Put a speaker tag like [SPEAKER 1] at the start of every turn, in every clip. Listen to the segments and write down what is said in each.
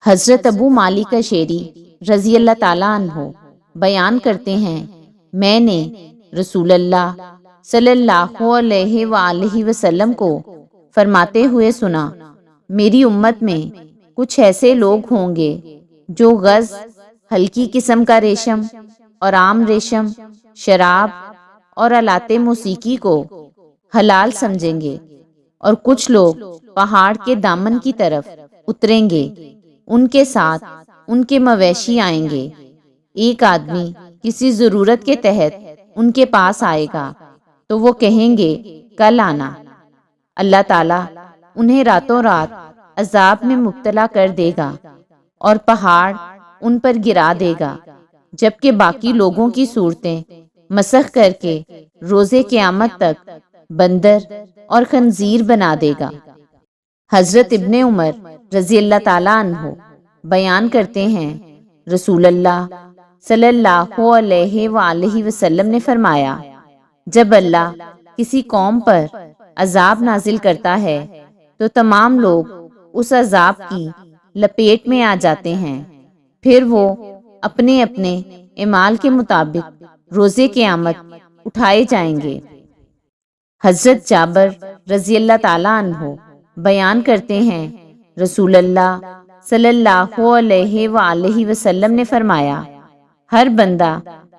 [SPEAKER 1] حضرت ابو مالک شیری رضی اللہ تعالیٰ عنہ بیان کرتے ہیں، میں نے رسول اللہ صلی اللہ علیہ وآلہ وسلم کو فرماتے ہوئے سنا، میری امت میں کچھ ایسے لوگ ہوں گے جو غز، ہلکی قسم کا ریشم اور عام ریشم، شراب اور آلات موسیقی کو حلال سمجھیں گے، اور کچھ لوگ پہاڑ کے دامن کی طرف اتریں گے، ان کے ساتھ ان کے مویشی آئیں گے۔ ایک آدمی کسی ضرورت کے تحت ان کے پاس آئے گا تو وہ کہیں گے کل آنا۔ اللہ تعالیٰ انہیں راتوں رات عذاب میں مبتلا کر دے گا اور پہاڑ ان پر گرا دے گا، جبکہ باقی لوگوں کی صورتیں مسخ کر کے روزے قیامت تک بندر اور خنزیر بنا دے گا۔ حضرت ابن عمر رضی اللہ تعالیٰ عنہ بیان کرتے ہیں، رسول اللہ صلی اللہ علیہ وآلہ وسلم نے فرمایا، جب اللہ کسی قوم پر عذاب نازل کرتا ہے تو تمام لوگ اس عذاب کی لپیٹ میں آ جاتے ہیں، پھر وہ اپنے اپنے اعمال کے مطابق روزے قیامت اٹھائے جائیں گے۔ حضرت جابر رضی اللہ تعالیٰ عنہ بیان کرتے ہیں، رسول اللہ صلی اللہ علیہ وآلہ وسلم نے فرمایا، ہر بندہ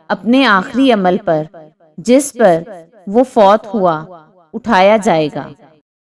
[SPEAKER 1] اپنے آخری عمل پر جس پر وہ فوت ہوا اٹھایا جائے گا۔